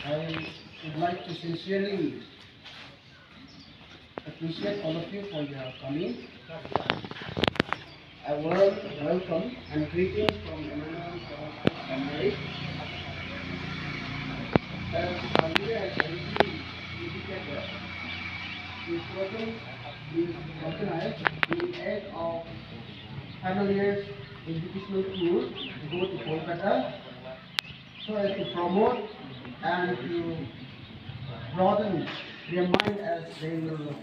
I would like to sincerely appreciate all of you for your coming. A warm welcome and greetings from Immanuel Seminary. As earlier has already indicated, this program is organized in aid of final year's educational tour to go to Kolkata, so as to promote and to broaden their mind as they will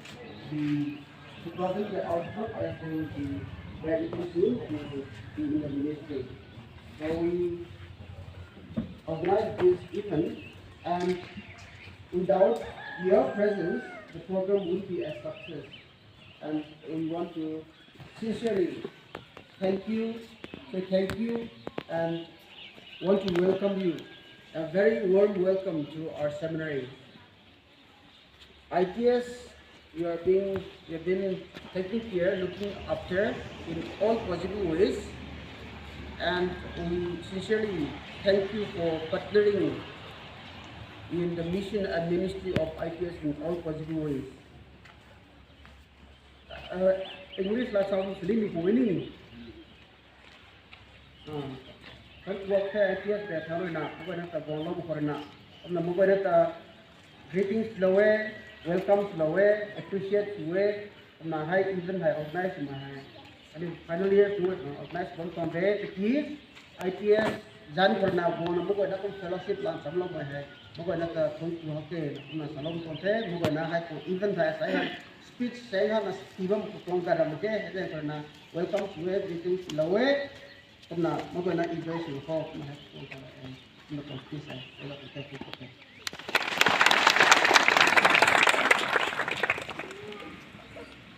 be, to broaden their outlook as they will be graduating soon to be in the ministry. So we organize this event, and without your presence, the program will be a success. And we want to sincerely thank you, and want to welcome you. A very warm welcome to our seminary. ITS, you have been taking care, looking after in all possible ways, and we sincerely thank you for partnering in the mission and ministry of ITS in all possible ways. English là sao xử lý của mình. Các work here ITS để thảo luận nào, mọi người đã vòng lâu một nào, hôm nay mọi người đã greetings slowe, welcome slowe, appreciate slowe, hôm nay hay event hay organize mà hay, anh final year slowe organize bằng toàn thế, tất nhiên ITS dàn phần nào vòng mọi người đã có fellowship làm sắm lâu rồi hay, mọi người đã không chịu học kề, hôm nay salon toàn thế, mọi người đã hay có event hay sai speech saya kan tiba mukong garam ke ada karena welcome to everything slowe karena mau nak enjoy sih kok mah nak speech saya kalau kita kita.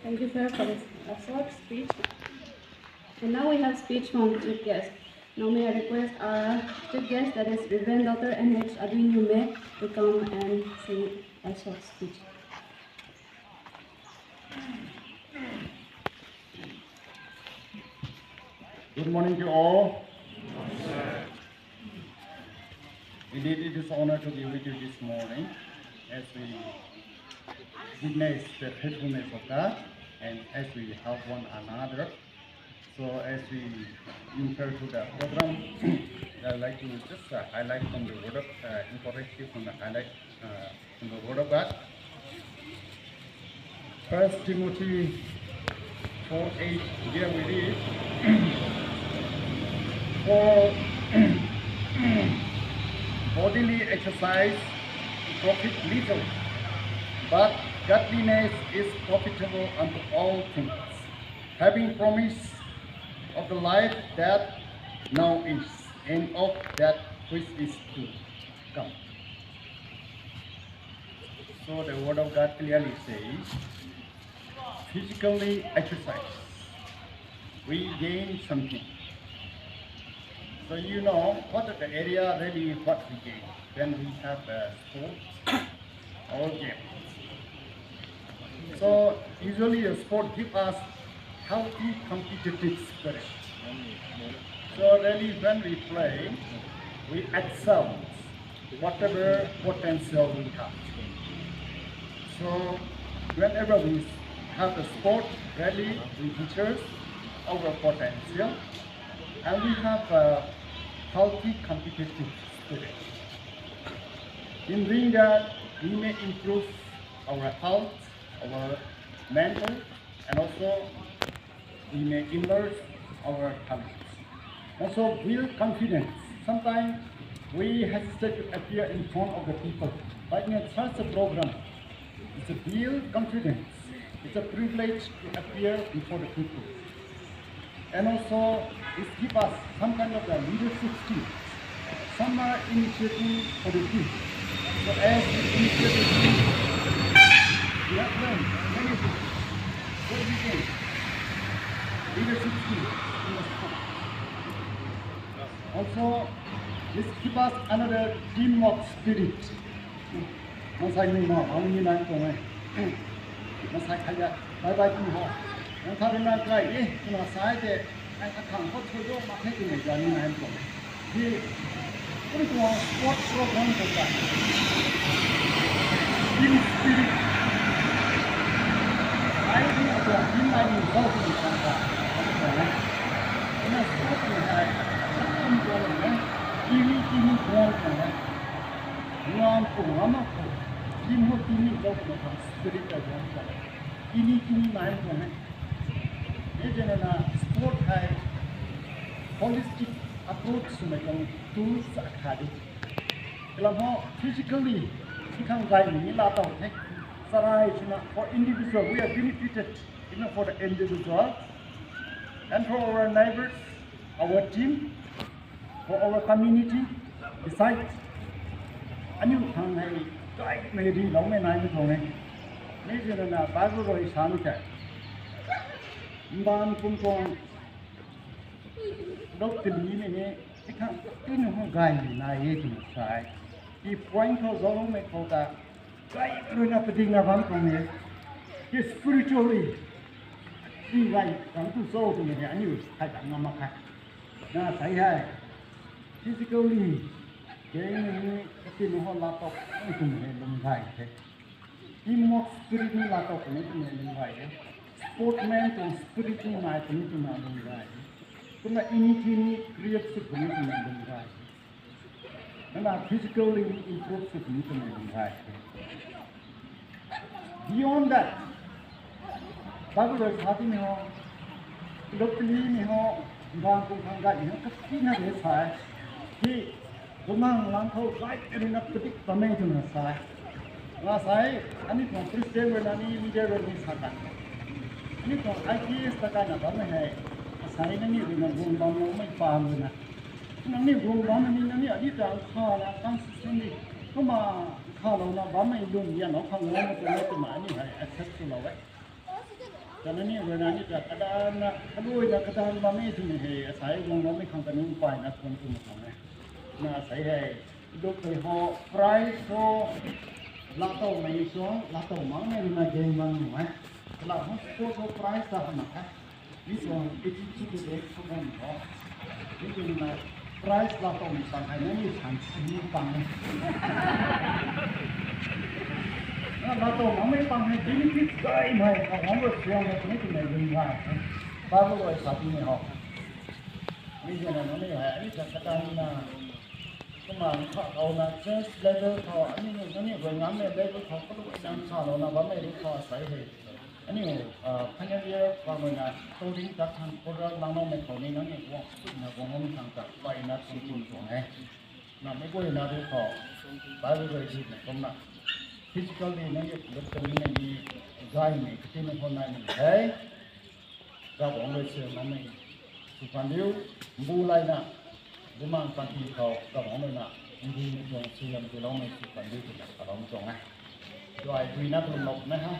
Thank you, sir, for this short speech. And now we have speech from chief guest. Now may I request our chief guest, that is Reverend Dr. N.H. Adui Newme, to come and sing a short speech. Good morning to all. Indeed, it is an honor to be with you this morning as we witness the faithfulness of God and as we help one another. So as we enter to the program, I'd like to just highlight from the word of information from the highlight from the word of God. 1 Timothy 4:8, here we read, for bodily exercise profit little, but godliness is profitable unto all things, having promise of the life that now is, and of that which is to come. So the word of God clearly says, physically exercise, we gain something. So you know what the area really what we gain when we have sports or games. So usually a sport gives us healthy competitive spirit. So really when we play, we excel whatever potential we have. So whenever we have a sport, really we feature our potential, and we have a healthy competitive spirit. In doing that, we may improve our health, our mental, and also we may immerse our talents. Also build confidence. Sometimes we hesitate to appear in front of the people, but in such a program, it's a build confidence. It's a privilege to appear before the people. And also, it gives us some kind of a leadership skill. Some are initiating for the team. So as we initiate the team, we have learned many things. What we gain? Leadership skill in the sport. Also, this gives us another teamwork spirit. Bye-bye to her. And Tarina cried, you know, side, I can't put her door, my head in the gun. Ini semua sport program kita. Team spirit. Ini adalah dimana kau bisa. Karena sport ini sangat important. Ini kuatnya. Lama pun. Ini kau bisa spirit aja. Ini main pun. Ini jenis sport hai holistic approach to making tools academic. Kalau physically, kita guide ni lata hote. Sarai cina for individual, we are benefited, for the individual, and for our neighbors, our team, for our community. Besides, anu thang hai guide maybe long may nai thong hai. Ni jenis na baru roi sanu kai. Ban pun kong đốc từ lý này nhé, cái thằng cái nó không gai này thì sai, cái point thâu gió không mấy câu ta, cái rồi nó phải đi ngắm bắn con này, cái spiritually, đi gai đằng tu sâu thì người anh nhiều hay đằng ngắm khác, na thấy hay, physically, cái tin nó là tóc, cái cùng này lưng gai thế, cái một spirit nó là tóc này cũng là lưng gai đấy, sportman cùng spirit này cũng là lưng gai. Kuna ini create sebenarnya dengan baik. Karena physically improve sebenarnya dengan baik. Beyond that, baru dari hati ni ho, dokter ni ho, bang pun angkat ni ho, kena dia saya. Di rumah langkau baik ini nak petik pemain tu nak saya. Nah saya, ani pun Kristen berani leader berani sahaja. Ani pun IPS takkan nak pemain hai. Saya ni dengan gumbanไม่ฟาร์มเลยนะนั่นนี่กลุ่มบ้านนี่นั่นนี่อดีตข้านะตั้งสิ่งนี้ก็มาข้าเรานะบ้านไม่ยุ่งยากเนาะข้างนอกมันเป็นตัวหมายนี่ให้ access ตัวเราไว้แต่นั่นนี่เวลานี้จะกระดานนะถ้าด้วยจะกระดานบ้านไม่ถึงให้ใส่กลุ่มเราไม่ข้างกันนู่นไปนะคนกลุ่มของเนี่ยน่าใส่ให้ดูไปห่อไพรส์ห่อลาโต้ไม่ช่วงลาโต้มั่งเนี่ยมันเก่งมั่งไหมลาโต้ห่อไพรส์จะทำอะไรThis one, it is to the program. This is my price lah tong Shanghai ni Shanghai pang. Lah tong mana pang ni benefit gay mai, orang bersiang ni tu ni dengar. Baru orang sahaja ni ho. Ni jangan ni hai, ni cakap ni na. Kemana kau na just level kau, ni orang ni level kau kalau orang sahaja na, bapa ni kau saya. Ani hanya dia kalau nak touring datang orang lama mereka ni nanti wah nak orang tangkap baik nak sungguh sungguh nak mereka ni nak dia baru berjudi nak nak physical ni nanti doktor ni nanti gay ni kita ni pun nanti hey kalau orang berjudi mana sukan dia mulai nak rumah pagi kau kalau orang nak ini yang siam tu orang ni sukan dia tu nak kalau orang doai Adui nak belum nak ha